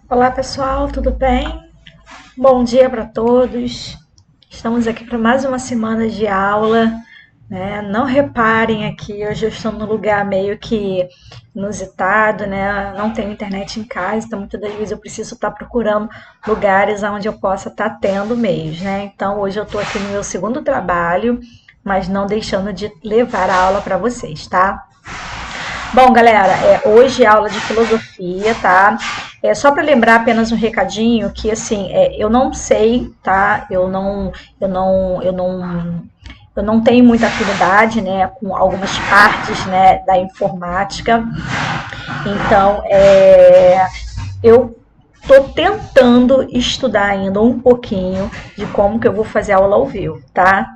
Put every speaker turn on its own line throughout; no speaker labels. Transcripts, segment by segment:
Olá pessoal, tudo bem? Bom dia para todos. Estamos aqui para mais uma semana de aula, né? Não reparem aqui, hoje eu estou num lugar meio que inusitado, né? Não tenho internet em casa, então muitas das vezes eu preciso estar procurando lugares onde eu possa estar tendo meios, né? Então hoje eu estou aqui no meu segundo trabalho, mas não deixando de levar a aula para vocês, tá? Bom, galera, hoje é aula de filosofia, tá? Só para lembrar apenas um recadinho que assim, eu não sei, tá? Eu não tenho muita afinidade, né, com algumas partes, né, da informática. Então, eu tô tentando estudar ainda um pouquinho de como que eu vou fazer aula ao vivo, tá?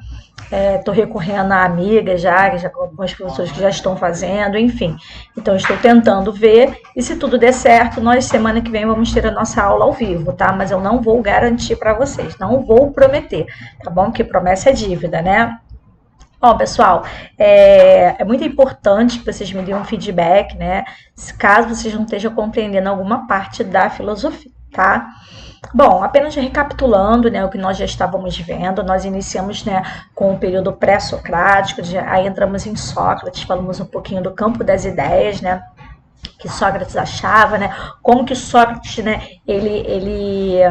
Estou recorrendo a amigas já algumas pessoas que já estão fazendo, enfim. Então, estou tentando ver e se tudo der certo, nós semana que vem vamos ter a nossa aula ao vivo, tá? Mas eu não vou garantir para vocês, não vou prometer, tá bom? Que promessa é dívida, né? Bom, pessoal, é muito importante que vocês me deem um feedback, né? Caso vocês não estejam compreendendo alguma parte da filosofia, tá? Bom, apenas recapitulando, né, o que nós já estávamos vendo, nós iniciamos, né, com o período pré-socrático, aí entramos em Sócrates, falamos um pouquinho do campo das ideias, né, que Sócrates achava, né, como que Sócrates, né, ele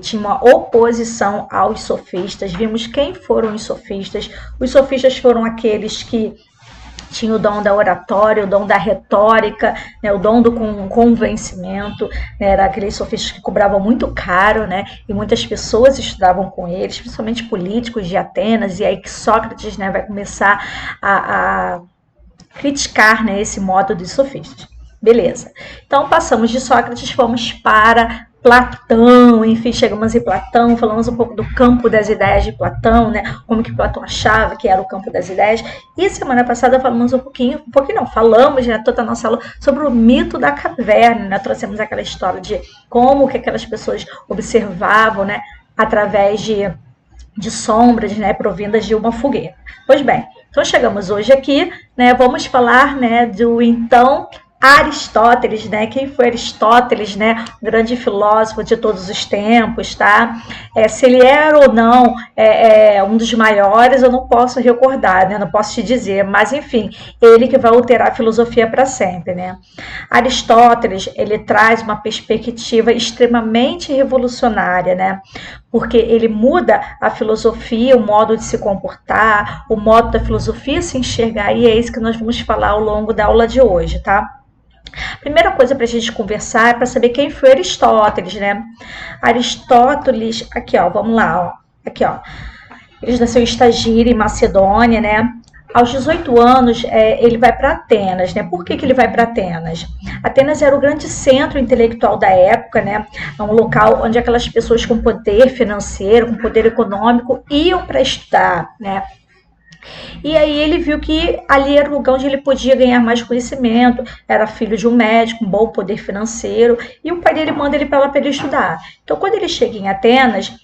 tinha uma oposição aos sofistas. Vimos quem foram os sofistas. Os sofistas foram aqueles que tinha o dom da oratória, o dom da retórica, né, o dom do convencimento, né, era aqueles sofistas que cobravam muito caro, né, e muitas pessoas estudavam com eles, principalmente políticos de Atenas, e aí que Sócrates, né, vai começar a criticar, né, esse modo dos sofistas. Beleza. Então, passamos de Sócrates, fomos para Platão, enfim, chegamos em Platão, falamos um pouco do campo das ideias de Platão, né? Como que Platão achava que era o campo das ideias. E semana passada falamos falamos, né, toda a nossa aula sobre o mito da caverna, né? Trouxemos aquela história de como que aquelas pessoas observavam, né, através de sombras, né, provindas de uma fogueira. Pois bem, então chegamos hoje aqui, né, vamos falar, né, do então Aristóteles, né? Quem foi Aristóteles, né? Um grande filósofo de todos os tempos, tá? Se ele era ou não um dos maiores, eu não posso recordar, né? Não posso te dizer, mas enfim, ele que vai alterar a filosofia para sempre, né? Aristóteles, ele traz uma perspectiva extremamente revolucionária, né? Porque ele muda a filosofia, o modo de se comportar, o modo da filosofia se enxergar, e é isso que nós vamos falar ao longo da aula de hoje, tá? Primeira coisa para a gente conversar é para saber quem foi Aristóteles, né? Aristóteles, aqui ó, vamos lá, ó. Aqui ó, ele nasceu em Estagira, em Macedônia, né? Aos 18 anos, ele vai para Atenas, né? Por que ele vai para Atenas? Atenas era o grande centro intelectual da época, né? É um local onde aquelas pessoas com poder financeiro, com poder econômico, iam para estudar, né? E aí ele viu que ali era o lugar onde ele podia ganhar mais conhecimento, era filho de um médico, um bom poder financeiro, e o pai dele manda ele para lá para ele estudar. Então, quando ele chega em Atenas,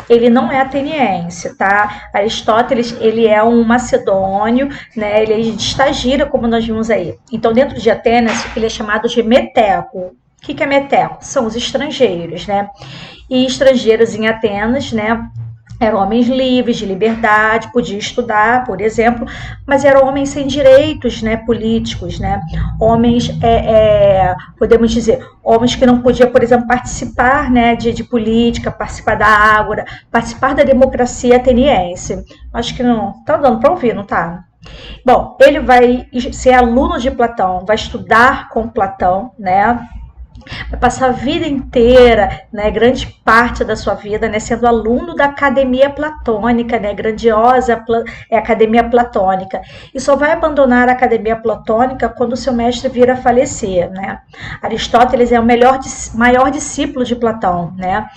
ele não é ateniense, tá? Aristóteles, ele é um macedônio, né? Ele é de Estagira, como nós vimos aí. Então, dentro de Atenas, ele é chamado de meteco. O que é meteco? São os estrangeiros, né? E estrangeiros em Atenas, né? Eram homens livres, de liberdade, podiam estudar, por exemplo, mas eram homens sem direitos, né, políticos, né? Homens, podemos dizer, homens que não podiam, por exemplo, participar, né, de política, participar da ágora, participar da democracia ateniense. Acho que não tá dando para ouvir, não tá? Bom, ele vai ser aluno de Platão, vai estudar com Platão, né? Vai passar a vida inteira, né, grande parte da sua vida, né, sendo aluno da Academia Platônica, né, grandiosa Academia Platônica, e só vai abandonar a Academia Platônica quando seu mestre vir a falecer, né? Aristóteles é o maior discípulo de Platão, né?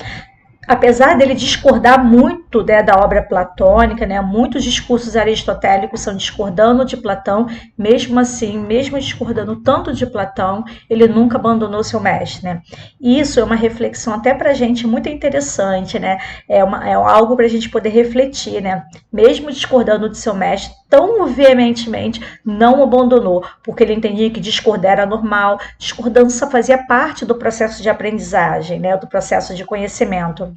Apesar dele discordar muito, fruto, né, da obra platônica, né? Muitos discursos aristotélicos são discordando de Platão, mesmo assim, mesmo discordando tanto de Platão, ele nunca abandonou seu mestre, né? E isso é uma reflexão até para a gente muito interessante, né? É algo para a gente poder refletir, né? Mesmo discordando de seu mestre, tão veementemente, não o abandonou, porque ele entendia que discordar era normal, discordância fazia parte do processo de aprendizagem, né? Do processo de conhecimento.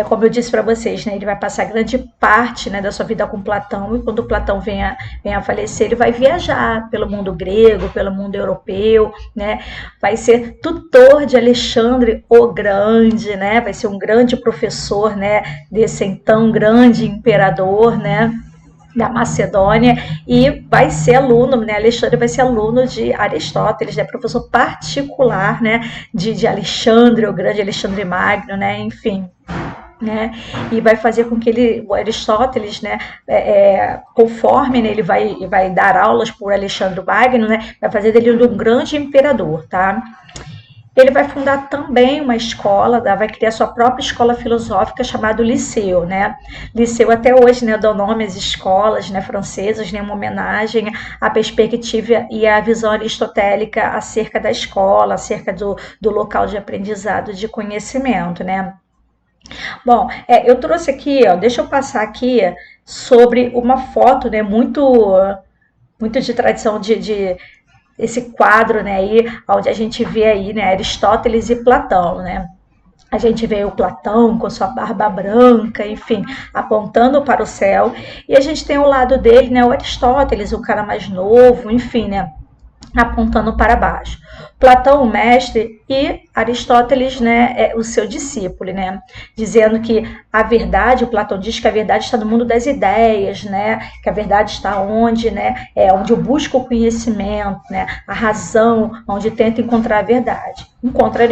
Como eu disse para vocês, né, ele vai passar grande parte, né, da sua vida com Platão, e quando Platão venha a falecer, ele vai viajar pelo mundo grego, pelo mundo europeu, né, vai ser tutor de Alexandre o Grande, né, vai ser um grande professor, né, desse então grande imperador, né, da Macedônia, e vai ser aluno, né, Alexandre vai ser aluno de Aristóteles, né, professor particular, né, de Alexandre o Grande, Alexandre Magno, né, enfim. Né, e vai fazer com que o Aristóteles, né, conforme, né, ele vai dar aulas por Alexandre Magno, né, vai fazer dele um grande imperador, tá? Ele vai fundar também uma escola, vai criar sua própria escola filosófica chamada Liceu, né? Liceu até hoje, né, dá nome às escolas, né, francesas, né, uma homenagem à perspectiva e à visão aristotélica acerca da escola, acerca do local de aprendizado de conhecimento, né? Bom, eu trouxe aqui, ó, deixa eu passar aqui sobre uma foto, né, muito de tradição de esse quadro, né, aí, onde a gente vê aí, né, Aristóteles e Platão, né. A gente vê o Platão com sua barba branca, enfim, apontando para o céu, e a gente tem ao lado dele, né, o Aristóteles, o cara mais novo, enfim, né, apontando para baixo. Platão, o mestre, e Aristóteles, né, o seu discípulo, né, dizendo que a verdade, o Platão diz que a verdade está no mundo das ideias, né, que a verdade está onde, né, onde eu busco o conhecimento, né, a razão, onde tento encontrar a verdade. Encontra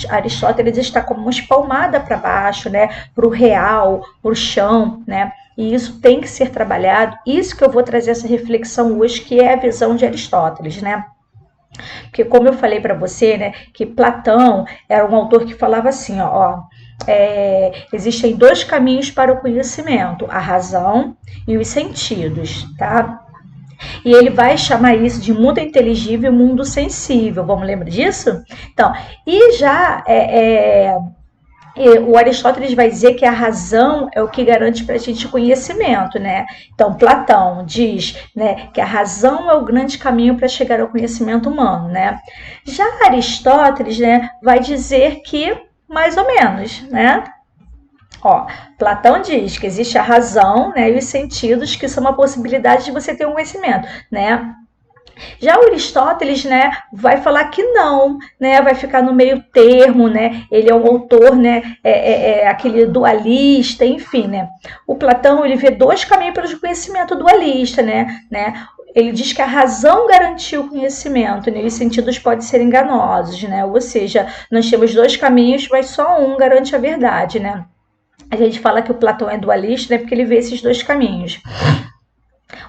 Aristóteles está como uma espalmada para baixo, né, para o real, para o chão, né, e isso tem que ser trabalhado. Isso que eu vou trazer essa reflexão hoje, que é a visão de Aristóteles, né? Porque como eu falei para você, né, que Platão era um autor que falava assim, existem dois caminhos para o conhecimento, a razão e os sentidos, tá? E ele vai chamar isso de mundo inteligível e mundo sensível. Vamos lembrar disso? Então, e já o Aristóteles vai dizer que a razão é o que garante para a gente conhecimento, né? Então, Platão diz, né, que a razão é o grande caminho para chegar ao conhecimento humano, né? Já Aristóteles, né, vai dizer que mais ou menos, né? Platão diz que existe a razão, né, e os sentidos, que são uma possibilidade de você ter um conhecimento, né? Já o Aristóteles, né, vai falar que não, né, vai ficar no meio termo, né, ele é um autor, né, aquele dualista, enfim, né. O Platão, ele vê dois caminhos para o conhecimento dualista, né, ele diz que a razão garantiu o conhecimento, né, e os sentidos podem ser enganosos, né, ou seja, nós temos dois caminhos, mas só um garante a verdade, né. A gente fala que o Platão é dualista, né, porque ele vê esses dois caminhos.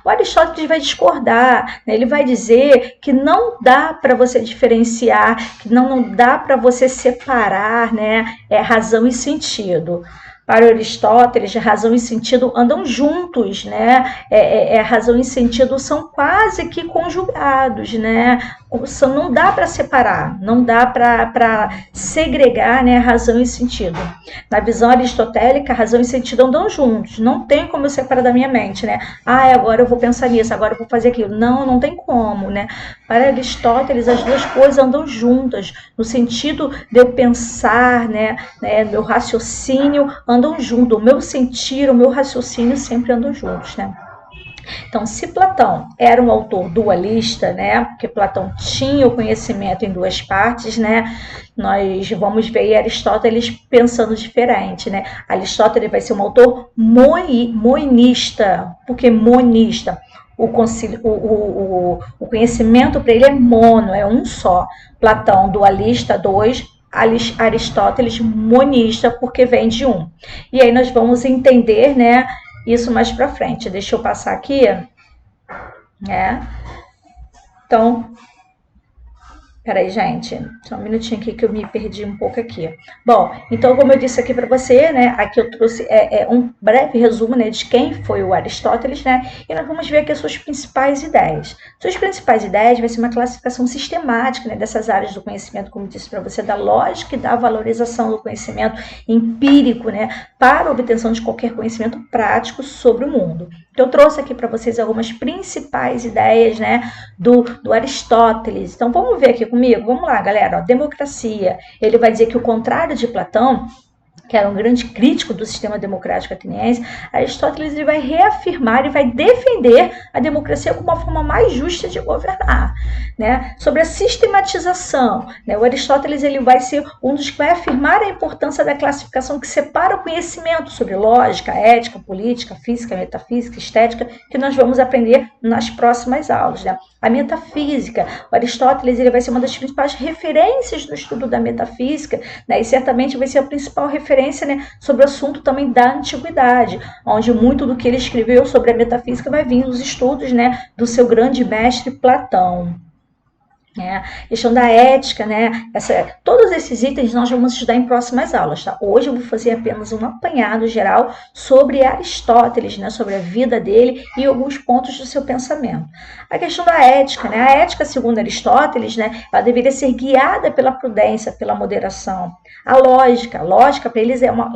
O Aristóteles vai discordar, né? Ele vai dizer que não dá para você diferenciar, que não dá para você separar, né, razão e sentido. Para Aristóteles, razão e sentido andam juntos, né? Razão e sentido são quase que conjugados, né? Não dá para separar, não dá para segregar, né, razão e sentido. Na visão aristotélica, razão e sentido andam juntos, não tem como eu separar da minha mente, né? Agora eu vou pensar nisso, agora eu vou fazer aquilo. Não tem como, né? Para Aristóteles, as duas coisas andam juntas, no sentido de eu pensar, né, meu raciocínio andam juntos, o meu sentir, o meu raciocínio sempre andam juntos, né? Então, se Platão era um autor dualista, né, porque Platão tinha o conhecimento em duas partes, né, nós vamos ver Aristóteles pensando diferente, né? Aristóteles vai ser um autor monista. Por que monista? O conhecimento para ele é mono, é um só. Platão, dualista, dois. Aristóteles, monista, porque vem de um. E aí nós vamos entender, né, isso mais para frente. Deixa eu passar aqui, né? Então, Peraí, gente, só um minutinho aqui que eu me perdi um pouco aqui. Bom, então, como eu disse aqui para você, né, aqui eu trouxe um breve resumo, né, de quem foi o Aristóteles, né, e nós vamos ver aqui as suas principais ideias. Suas principais ideias vai ser uma classificação sistemática, né, dessas áreas do conhecimento, como eu disse para você, da lógica e da valorização do conhecimento empírico, né, para a obtenção de qualquer conhecimento prático sobre o mundo. Então, eu trouxe aqui para vocês algumas principais ideias, né, do Aristóteles. Então, vamos ver aqui comigo? Vamos lá, galera. Ó, democracia. Ele vai dizer que o contrário de Platão, que era um grande crítico do sistema democrático ateniense, Aristóteles ele vai reafirmar e vai defender a democracia como uma forma mais justa de governar, né? Sobre a sistematização, né? O Aristóteles ele vai ser um dos que vai afirmar a importância da classificação que separa o conhecimento sobre lógica, ética, política, física, metafísica, estética, que nós vamos aprender nas próximas aulas, né? A metafísica, o Aristóteles ele vai ser uma das principais referências no estudo da metafísica, né? E certamente vai ser a principal referência, né, sobre o assunto também da antiguidade, onde muito do que ele escreveu sobre a metafísica vai vir dos estudos, né, do seu grande mestre Platão. Questão da ética, né? Todos esses itens nós vamos estudar em próximas aulas, tá? Hoje eu vou fazer apenas um apanhado geral sobre Aristóteles, né? Sobre a vida dele e alguns pontos do seu pensamento. A questão da ética, né? A ética, segundo Aristóteles, né? Ela deveria ser guiada pela prudência, pela moderação. A lógica para eles é uma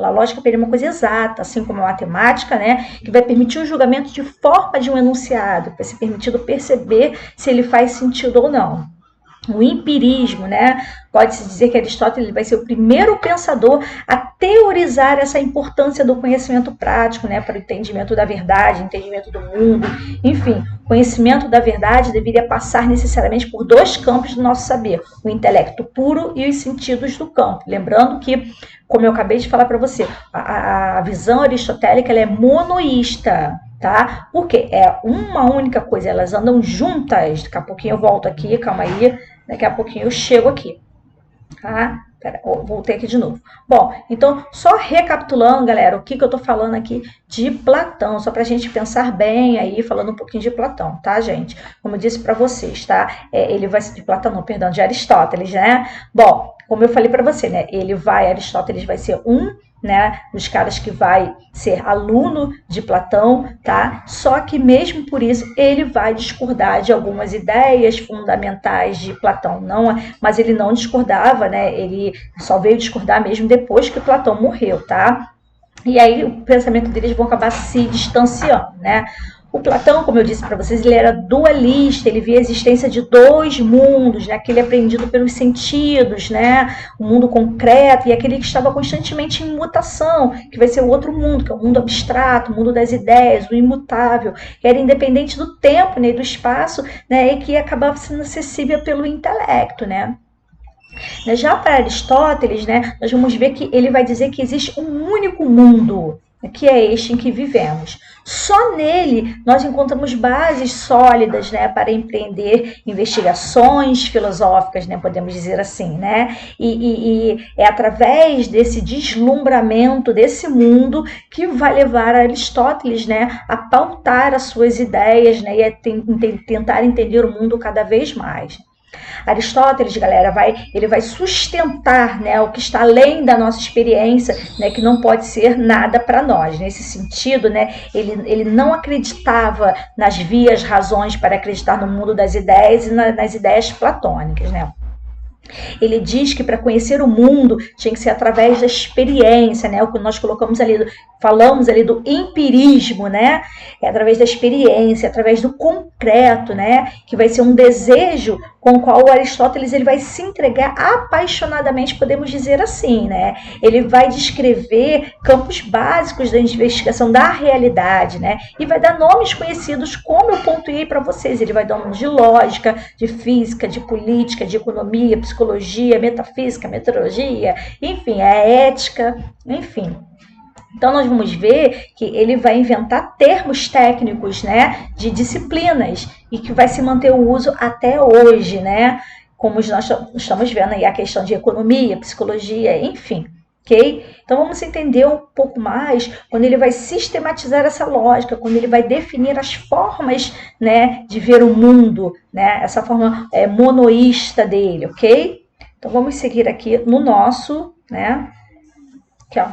coisa exata, assim como a matemática, né? Que vai permitir o julgamento de forma de um enunciado, vai ser permitido perceber se ele faz sentido ou não. O empirismo, né? Pode-se dizer que Aristóteles vai ser o primeiro pensador a teorizar essa importância do conhecimento prático, né? Para o entendimento da verdade, entendimento do mundo. Enfim, o conhecimento da verdade deveria passar necessariamente por dois campos do nosso saber, o intelecto puro e os sentidos do campo. Lembrando que, como eu acabei de falar para você, a visão aristotélica ela é monoísta. Tá? Porque é uma única coisa, elas andam juntas. Daqui a pouquinho eu volto aqui, calma aí. Daqui a pouquinho eu chego aqui. Tá? Pera, voltei aqui de novo. Bom, então, só recapitulando, galera, o que eu tô falando aqui de Platão, só pra gente pensar bem aí, falando um pouquinho de Platão, tá, gente? Como eu disse pra vocês, tá? Ele vai ser de Platão, não, perdão, de Aristóteles, né? Bom, como eu falei pra você, né? Aristóteles vai ser né, dos caras que vai ser aluno de Platão, tá? Só que mesmo por isso ele vai discordar de algumas ideias fundamentais de Platão, mas ele não discordava, né? Ele só veio discordar mesmo depois que Platão morreu, tá? E aí o pensamento deles vão acabar se distanciando, né? O Platão, como eu disse para vocês, ele era dualista, ele via a existência de dois mundos, né? Aquele apreendido pelos sentidos, né? O mundo concreto e aquele que estava constantemente em mutação, que vai ser o outro mundo, que é o mundo abstrato, o mundo das ideias, o imutável, que era independente do tempo, né, e do espaço, né, e que acabava sendo acessível pelo intelecto, né? Já para Aristóteles, né, nós vamos ver que ele vai dizer que existe um único mundo, que é este em que vivemos. Só nele nós encontramos bases sólidas, né, para empreender investigações filosóficas, né, podemos dizer assim, né? E é através desse deslumbramento desse mundo que vai levar Aristóteles, né, a pautar as suas ideias, né, e a tentar entender o mundo cada vez mais. Aristóteles, galera, ele vai sustentar, né, o que está além da nossa experiência, né, que não pode ser nada para nós. Nesse sentido, né, ele não acreditava nas vias, razões para acreditar no mundo das ideias e nas ideias platônicas, né? Ele diz que para conhecer o mundo tinha que ser através da experiência, né? O que nós falamos ali do empirismo, né? É através da experiência, através do concreto, né? Que vai ser um desejo com o qual o Aristóteles ele vai se entregar apaixonadamente, podemos dizer assim, né? Ele vai descrever campos básicos da investigação da realidade, né? E vai dar nomes conhecidos, como eu pontuei para vocês. Ele vai dar nomes de lógica, de física, de política, de economia, psicologia, metafísica, meteorologia, enfim, a ética, enfim. Então, nós vamos ver que ele vai inventar termos técnicos, né, de disciplinas e que vai se manter o uso até hoje, né, como nós estamos vendo aí a questão de economia, psicologia, enfim. ok? Então vamos entender um pouco mais quando ele vai sistematizar essa lógica, quando ele vai definir as formas, né, de ver o mundo, né, essa forma monoísta dele, ok? Então vamos seguir aqui no nosso, né, aqui ó,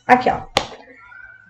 aqui ó,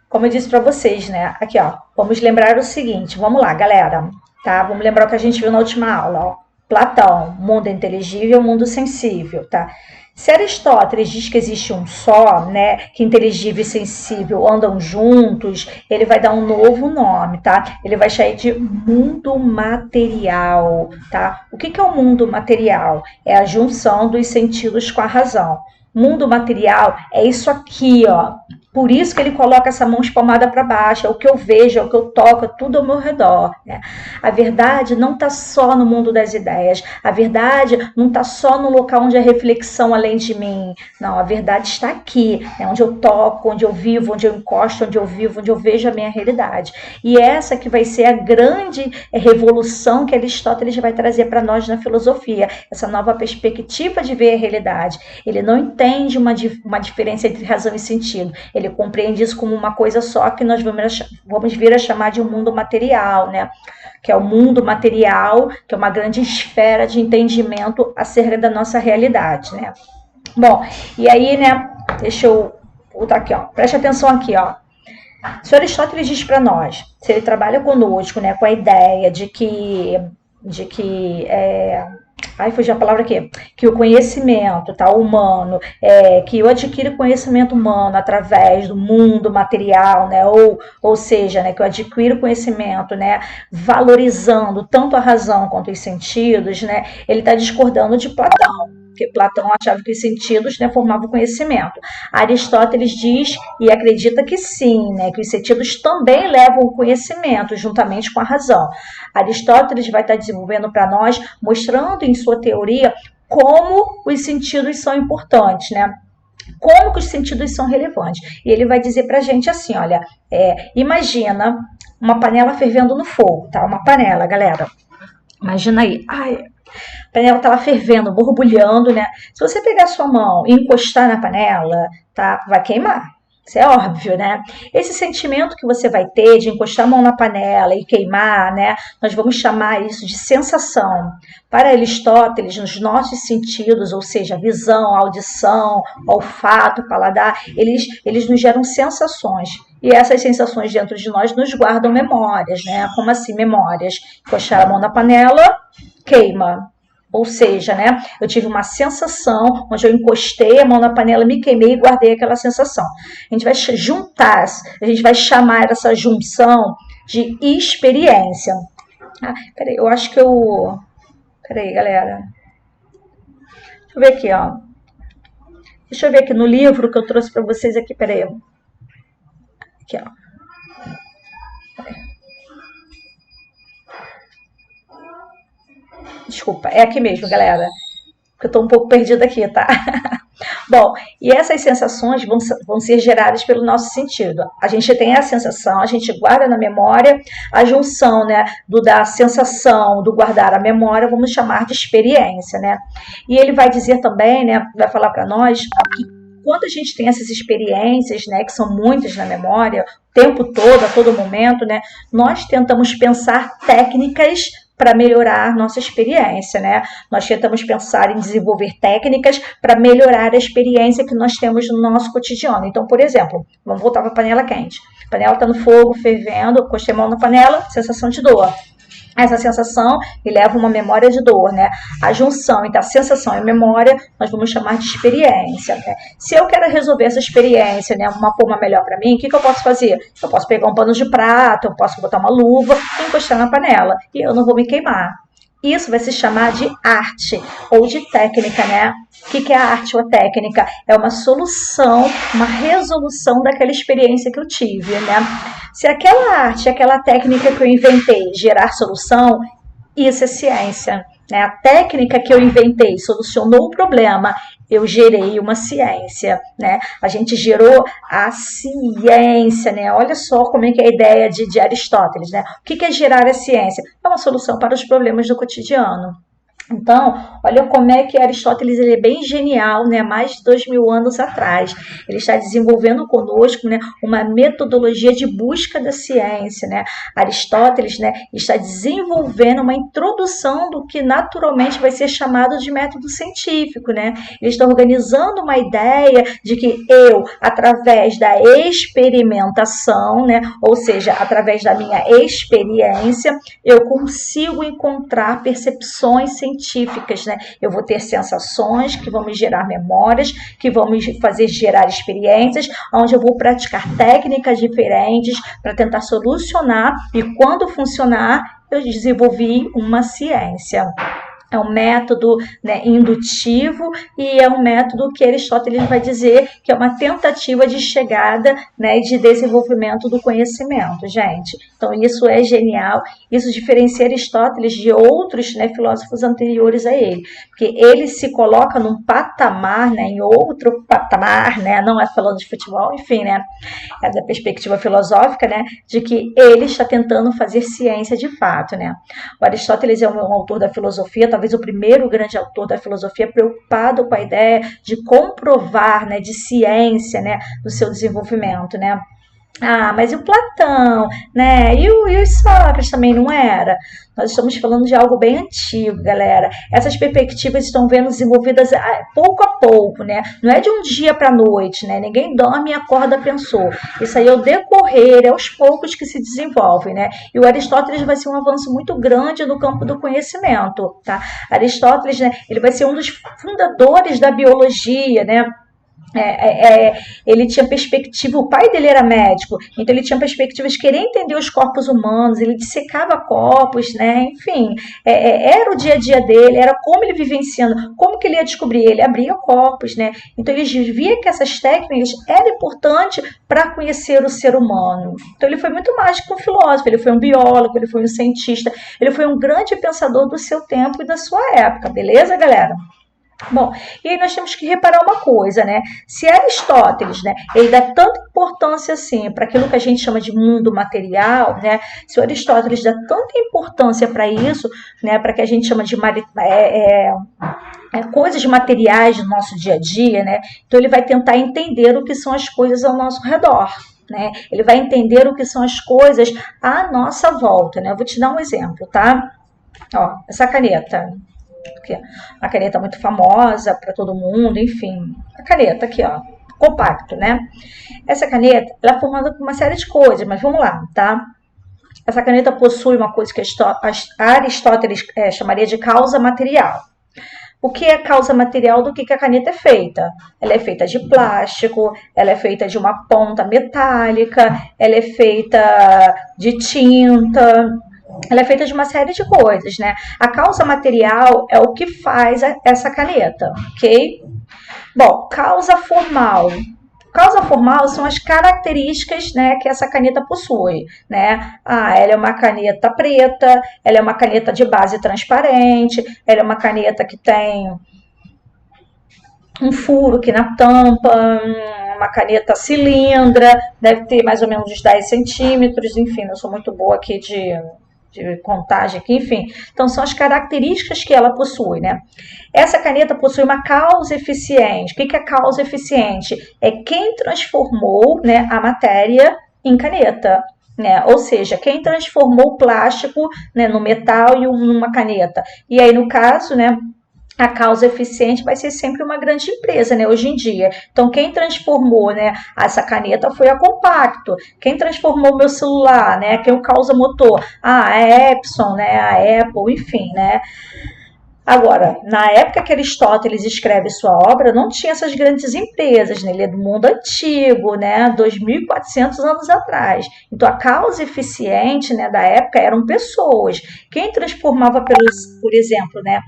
como eu disse para vocês, né, aqui ó, vamos lembrar o seguinte, vamos lá galera, tá? Vamos lembrar o que a gente viu na última aula, ó. Platão, mundo inteligível, mundo sensível, tá? Se Aristóteles diz que existe um só, né, que inteligível e sensível andam juntos, ele vai dar um novo nome, tá? Ele vai chamar de mundo material, tá? O que é o mundo material? É a junção dos sentidos com a razão. Mundo material é isso aqui, ó. Por isso que ele coloca essa mão espalmada para baixo, é o que eu vejo, é o que eu toco, é tudo ao meu redor, né? A verdade não está só no mundo das ideias, a verdade não está só no local onde a reflexão além de mim, não, a verdade está aqui, né? Onde eu toco, onde eu vivo, onde eu encosto, onde eu vivo, onde eu vejo a minha realidade. E essa que vai ser a grande revolução que Aristóteles vai trazer para nós na filosofia, essa nova perspectiva de ver a realidade. Ele não entende uma diferença entre razão e sentido, ele compreende isso como uma coisa só que nós vamos vir a chamar de um mundo material, né? Que é o mundo material, que é uma grande esfera de entendimento acerca da nossa realidade, né? Bom, e aí, né, deixa eu botar aqui, ó, preste atenção aqui, ó. Se Aristóteles diz para nós, se ele trabalha conosco, né, com a ideia de que fugiu a palavra aqui, que o conhecimento tá, humano, que eu adquiro conhecimento humano através do mundo material, né, ou seja, né, que eu adquiro conhecimento, né, valorizando tanto a razão quanto os sentidos, né, ele está discordando de Platão, porque Platão achava que os sentidos, né, formavam conhecimento. Aristóteles diz e acredita que sim, né, que os sentidos também levam o conhecimento juntamente com a razão. Aristóteles vai estar desenvolvendo para nós, mostrando em sua teoria como os sentidos são importantes, né? Como que os sentidos são relevantes. E ele vai dizer para a gente assim, olha, imagina uma panela fervendo no fogo, tá? Uma panela, galera. Imagina aí, a panela tá lá fervendo, borbulhando, né? Se você pegar a sua mão e encostar na panela, tá? Vai queimar. Isso é óbvio, né? Esse sentimento que você vai ter de encostar a mão na panela e queimar, né? Nós vamos chamar isso de sensação. Para Aristóteles, nos nossos sentidos, ou seja, visão, audição, olfato, paladar, eles nos geram sensações. E essas sensações dentro de nós nos guardam memórias, né? Como assim memórias? Encostar a mão na panela, queima. Ou seja, né, eu tive uma sensação onde eu encostei a mão na panela, me queimei e guardei aquela sensação. A gente vai juntar, a gente vai chamar essa junção de experiência. Peraí, eu acho que eu... Peraí, galera. Deixa eu ver aqui, ó. Deixa eu ver aqui no livro que eu trouxe para vocês aqui, peraí. Aqui, ó. Desculpa, é aqui mesmo, galera. Porque eu estou um pouco perdida aqui, tá? Bom, e essas sensações vão ser geradas pelo nosso sentido. A gente tem a sensação, a gente guarda na memória, a junção, né, da sensação, do guardar a memória, vamos chamar de experiência, né? E ele vai dizer também, né, vai falar para nós que quando a gente tem essas experiências, né, que são muitas na memória, o tempo todo, a todo momento, né, nós tentamos pensar técnicas para melhorar nossa experiência, né? Nós tentamos pensar em desenvolver técnicas para melhorar a experiência que nós temos no nosso cotidiano. Então, por exemplo, vamos voltar para a panela quente. A panela está no fogo, fervendo, encostei a mão na panela, sensação de dor. Essa sensação me leva a uma memória de dor, né? A junção entre a sensação e a memória, nós vamos chamar de experiência, né? Se eu quero resolver essa experiência, né, uma forma melhor para mim, o que eu posso fazer? Eu posso pegar um pano de prato, eu posso botar uma luva e encostar na panela, e eu não vou me queimar. Isso vai se chamar de arte ou de técnica, né? O que é a arte ou a técnica? É uma solução, uma resolução daquela experiência que eu tive, né? Se aquela arte, aquela técnica que eu inventei gerar solução, isso é ciência, né? A técnica que eu inventei solucionou o problema, eu gerei uma ciência, né? A gente gerou a ciência, né? Olha só como é que é a ideia de Aristóteles, né? O que é gerar a ciência? É uma solução para os problemas do cotidiano. Então, olha como é que Aristóteles ele é bem genial, né? Mais de 2000 anos atrás. Ele está desenvolvendo conosco, né, uma metodologia de busca da ciência, né? Aristóteles, né, está desenvolvendo uma introdução do que naturalmente vai ser chamado de método científico, né? Ele está organizando uma ideia de que eu, através da experimentação, né, ou seja, através da minha experiência, eu consigo encontrar percepções científicas, né? Eu vou ter sensações que vão me gerar memórias, que vão me fazer gerar experiências, onde eu vou praticar técnicas diferentes para tentar solucionar e quando funcionar, eu desenvolvi uma ciência. É um método, né, indutivo e é um método que Aristóteles vai dizer que é uma tentativa de chegada, né, de desenvolvimento do conhecimento, gente. Então isso é genial, isso diferencia Aristóteles de outros, né, filósofos anteriores a ele, porque ele se coloca num patamar, né, em outro patamar, né, não é falando de futebol, enfim, né, é da perspectiva filosófica, né, de que ele está tentando fazer ciência de fato, né. O Aristóteles é um autor da filosofia, talvez o primeiro grande autor da filosofia preocupado com a ideia de comprovar, né, de ciência, né, do seu desenvolvimento, né. Ah, mas e o Platão, né? E o Sócrates também não era? Nós estamos falando de algo bem antigo, galera. Essas perspectivas estão sendo desenvolvidas pouco a pouco, né? Não é de um dia para a noite, né? Ninguém dorme e acorda pensou. Isso aí é o decorrer, é aos poucos que se desenvolve, né? E o Aristóteles vai ser um avanço muito grande no campo do conhecimento, tá? Aristóteles, né? Ele vai ser um dos fundadores da biologia, né? Ele tinha perspectiva, o pai dele era médico, então ele tinha perspectiva de querer entender os corpos humanos, ele dissecava corpos, né? Enfim, era o dia a dia dele, era como ele vivenciando, como que ele ia descobrir, ele abria corpos, né? Então ele via que essas técnicas eram importantes para conhecer o ser humano. Então ele foi muito mais que um filósofo, ele foi um biólogo, ele foi um cientista, ele foi um grande pensador do seu tempo e da sua época, beleza, galera? Bom, e aí nós temos que reparar uma coisa, né? Se Aristóteles, né, ele dá tanta importância assim para aquilo que a gente chama de mundo material, né? Se o Aristóteles dá tanta importância para isso, né, para que a gente chama de coisas materiais do nosso dia a dia, né? Então ele vai tentar entender o que são as coisas ao nosso redor. Né? Ele vai entender o que são as coisas à nossa volta, né? Eu vou te dar um exemplo, tá? Ó, essa caneta. Aqui, uma caneta muito famosa para todo mundo, enfim, a caneta aqui, ó, compacto, né? Essa caneta, ela é formada por uma série de coisas, mas vamos lá, tá? Essa caneta possui uma coisa que Aristóteles chamaria de causa material. O que é causa material do que a caneta é feita? Ela é feita de plástico, ela é feita de uma ponta metálica, ela é feita de tinta, ela é feita de uma série de coisas, né? A causa material é o que faz essa caneta, ok? Bom, causa formal. Causa formal são as características, né, que essa caneta possui, né? Ah, ela é uma caneta preta, ela é uma caneta de base transparente, ela é uma caneta que tem um furo aqui na tampa, uma caneta cilindra, deve ter mais ou menos uns 10 centímetros, enfim, eu sou muito boa aqui de contagem aqui, enfim. Então, são as características que ela possui, né? Essa caneta possui uma causa eficiente. O que é causa eficiente? É quem transformou, né, a matéria em caneta. Né? Ou seja, quem transformou o plástico, né, no metal e numa caneta. E aí, no caso, né, a causa eficiente vai ser sempre uma grande empresa, né, hoje em dia. Então, quem transformou, né, essa caneta foi a Compacto. Quem transformou o meu celular, né, quem é o causa motor? A Epson, né, a Apple, enfim, né. Agora, na época que Aristóteles escreve sua obra, não tinha essas grandes empresas, né? Ele é do mundo antigo, né? 2.400 anos atrás. Então, a causa eficiente, né, da época eram pessoas. Quem transformava, por exemplo, né,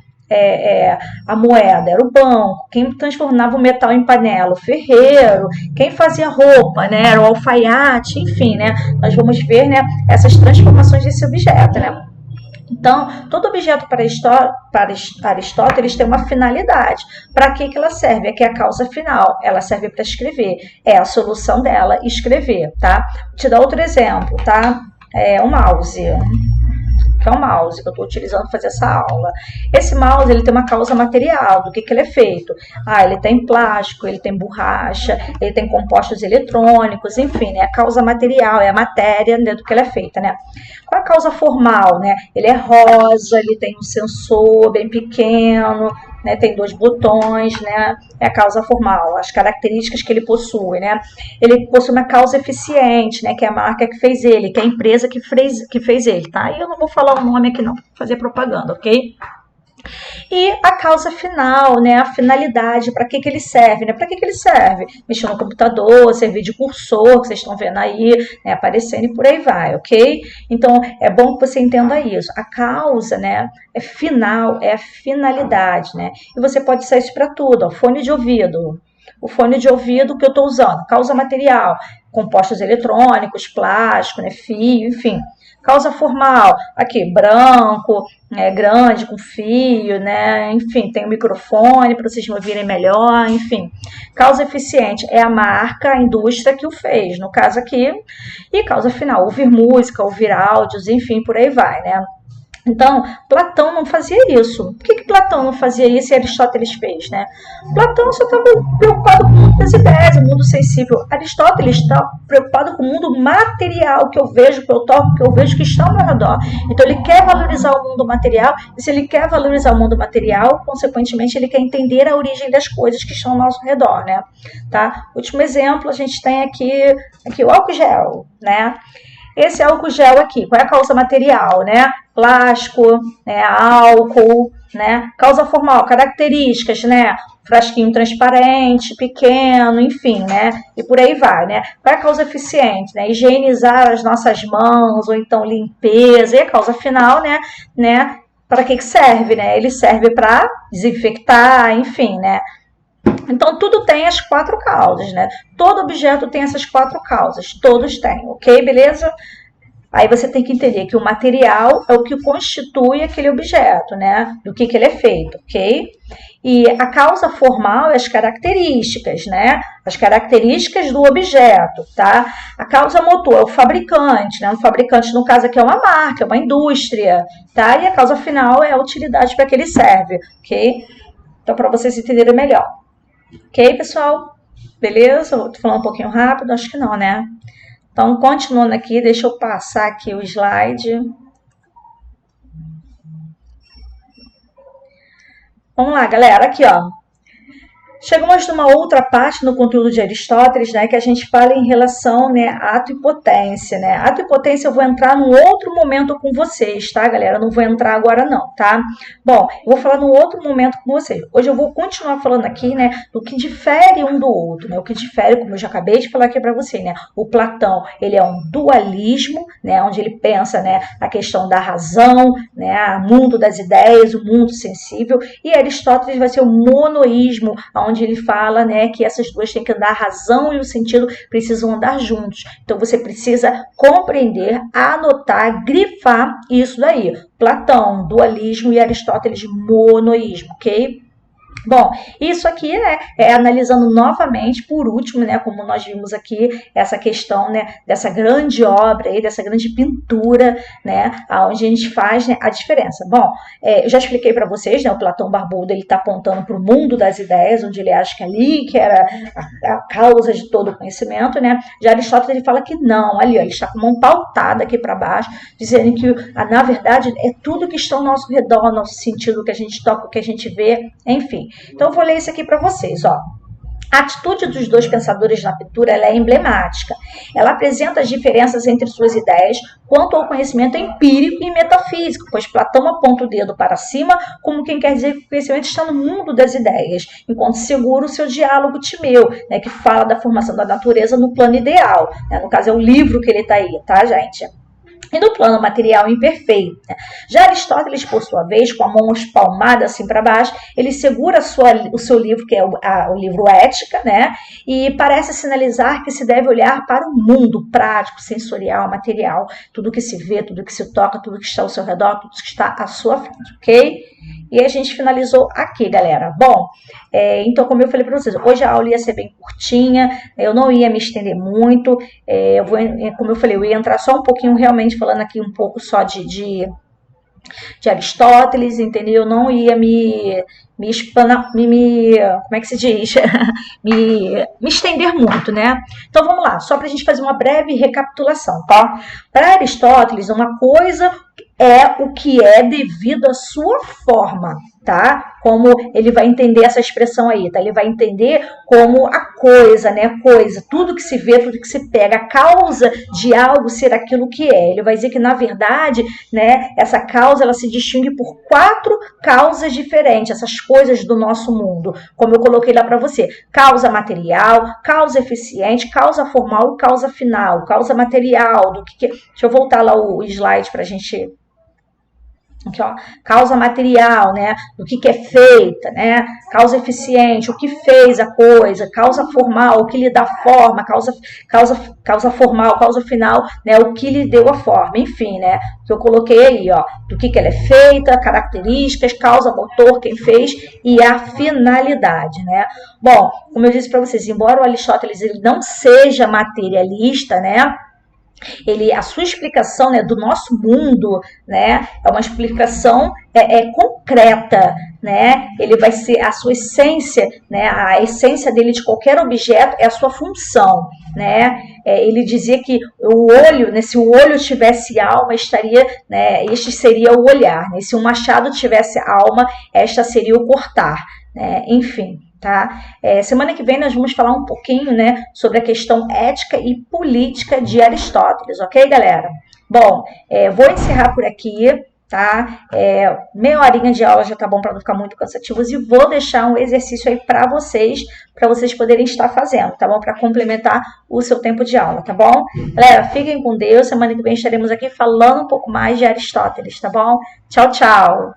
a moeda era o banco, quem transformava o metal em panela, o ferreiro, quem fazia roupa, né, era o alfaiate, enfim, né, nós vamos ver, né, essas transformações desse objeto, né. Então, todo objeto para Aristóteles tem uma finalidade. Para que ela serve? Aqui é a causa final. Ela serve para escrever. É a solução dela, escrever, tá? Vou te dar outro exemplo, tá? Um mouse. que é o mouse que eu estou utilizando para fazer essa aula. Esse mouse, ele tem uma causa material, do que ele é feito. Ele tem plástico, ele tem borracha, ele tem compostos eletrônicos, enfim, né? A causa material é a matéria, né, do que ele é feita, né? Qual é a causa formal, né? Ele é rosa, ele tem um sensor bem pequeno, né, tem 2 botões, né, é a causa formal, as características que ele possui, né, ele possui uma causa eficiente, né, que é a marca que fez ele, que é a empresa que fez ele, tá, e eu não vou falar o nome aqui não, vou fazer propaganda, ok? E a causa final, né, a finalidade, para que ele serve, né? Para que ele serve? Mexer no computador, servir de cursor, que vocês estão vendo aí, né, aparecendo e por aí vai, ok? Então, é bom que você entenda isso. A causa, né, é final, é a finalidade, né? E você pode usar isso para tudo, ó, fone de ouvido. O fone de ouvido que eu estou usando, causa material, compostos eletrônicos, plástico, né, fio, enfim. Causa formal, aqui, branco, grande, com fio, né? Enfim, tem um microfone para vocês me ouvirem melhor, enfim. Causa eficiente é a marca, a indústria que o fez, no caso aqui. E causa final, ouvir música, ouvir áudios, enfim, por aí vai, né? Então, Platão não fazia isso. Por que Platão não fazia isso e Aristóteles fez, né? Platão só estava preocupado com o mundo das ideias, o mundo sensível. Aristóteles está preocupado com o mundo material, que eu vejo, que eu toco, que eu vejo que está ao meu redor. Então, ele quer valorizar o mundo material, e se ele quer valorizar o mundo material, consequentemente, ele quer entender a origem das coisas que estão ao nosso redor, né? Tá? Último exemplo, a gente tem aqui o álcool gel, né? Esse álcool gel aqui, qual é a causa material, né? Plástico, né? Álcool, né? Causa formal, características, né? Frasquinho transparente, pequeno, enfim, né? E por aí vai, né? Qual é a causa eficiente, né? Higienizar as nossas mãos, ou então limpeza. E a causa final, né? Para que serve, né? Ele serve para desinfectar, enfim, né? Então, tudo tem as 4 causas, né? Todo objeto tem essas 4 causas, todos têm, ok? Beleza? Aí você tem que entender que o material é o que constitui aquele objeto, né? Do que ele é feito, ok? E a causa formal é as características, né? As características do objeto, tá? A causa motor é o fabricante, né? O fabricante, no caso aqui, é uma marca, é uma indústria, tá? E a causa final é a utilidade para que ele serve, ok? Então, para vocês entenderem melhor. Ok, pessoal? Beleza? Tô falando um pouquinho rápido? Acho que não, né? Então, continuando aqui, deixa eu passar aqui o slide. Vamos lá, galera. Aqui, ó. Chegamos numa outra parte no conteúdo de Aristóteles, né, que a gente fala em relação, né, a ato e potência, né? Ato e potência eu vou entrar num outro momento com vocês, tá, galera? Eu não vou entrar agora não, tá? Bom, eu vou falar num outro momento com vocês. Hoje eu vou continuar falando aqui, né, do que difere um do outro, né? O que difere, como eu já acabei de falar aqui para você, né? O Platão, ele é um dualismo, né, onde ele pensa, né, a questão da razão, né, o mundo das ideias, o mundo sensível, e Aristóteles vai ser o monoísmo, onde ele fala, né, que essas duas têm que andar, a razão e o sentido precisam andar juntos. Então você precisa compreender, anotar, grifar isso daí. Platão, dualismo, e Aristóteles, monoísmo, ok? Bom, isso aqui é analisando novamente, por último, né, como nós vimos aqui, essa questão, né, dessa grande obra aí, dessa grande pintura, né, onde a gente faz, né, a diferença. Bom, eu já expliquei para vocês, né, o Platão Barbudo, ele está apontando para o mundo das ideias, onde ele acha que ali que era a causa de todo o conhecimento, né. Já Aristóteles, ele fala que não, ali, ó, ele está com uma mão pautada aqui para baixo, dizendo que, na verdade, é tudo que está ao nosso redor, ao nosso sentido, o que a gente toca, o que a gente vê, enfim. Então, eu vou ler isso aqui para vocês, ó. A atitude dos dois pensadores na pintura ela é emblemática. Ela apresenta as diferenças entre suas ideias quanto ao conhecimento empírico e metafísico, pois Platão aponta o dedo para cima como quem quer dizer que o conhecimento está no mundo das ideias, enquanto segura o seu diálogo Timeu, né, que fala da formação da natureza no plano ideal. Né, no caso, é o livro que ele está aí, tá, gente? E no plano material imperfeito. Já Aristóteles, por sua vez, com a mão espalmada assim para baixo, ele segura o seu livro, que é o livro Ética, né? E parece sinalizar que se deve olhar para o mundo prático, sensorial, material, tudo que se vê, tudo que se toca, tudo que está ao seu redor, tudo que está à sua frente, ok? E a gente finalizou aqui, galera. Bom, então, como eu falei para vocês, hoje a aula ia ser bem curtinha, eu não ia me estender muito, como eu falei, eu ia entrar só um pouquinho realmente falando aqui um pouco só de de Aristóteles, entendeu? Não ia como é que se diz? me estender muito, né? Então vamos lá, só para a gente fazer uma breve recapitulação, tá? Para Aristóteles, uma coisa é o que é devido à sua forma, tá? Como ele vai entender essa expressão aí, tá? Ele vai entender como a coisa, né? Coisa, tudo que se vê, tudo que se pega, a causa de algo ser aquilo que é. Ele vai dizer que, na verdade, né, essa causa, ela se distingue por 4 causas diferentes, essas coisas do nosso mundo, como eu coloquei lá para você. Causa material, causa eficiente, causa formal e causa final. Causa material, do que... Deixa eu voltar lá o slide para a gente... Aqui, ó, causa material, né, do que é feita, né, causa eficiente, o que fez a coisa, causa formal, o que lhe dá forma, causa formal, causa final, né, o que lhe deu a forma, enfim, né, que eu coloquei aí, ó, do que ela é feita, características, causa, motor, quem fez e a finalidade, né. Bom, como eu disse para vocês, embora o Aristóteles ele não seja materialista, né, a sua explicação, né, do nosso mundo, né, é uma explicação concreta, né, ele vai ser a sua essência, né, a essência dele de qualquer objeto é a sua função, né, ele dizia que o olho, né, se o olho tivesse alma, estaria, né, este seria o olhar, né, se um machado tivesse alma, esta seria o cortar, né, enfim. Tá? Semana que vem nós vamos falar um pouquinho, né, sobre a questão ética e política de Aristóteles, ok, galera? Bom, vou encerrar por aqui, tá? Meia horinha de aula já tá bom para não ficar muito cansativos e vou deixar um exercício aí para vocês poderem estar fazendo, tá bom? Para complementar o seu tempo de aula, tá bom? Galera, fiquem com Deus, semana que vem estaremos aqui falando um pouco mais de Aristóteles, tá bom? Tchau, tchau!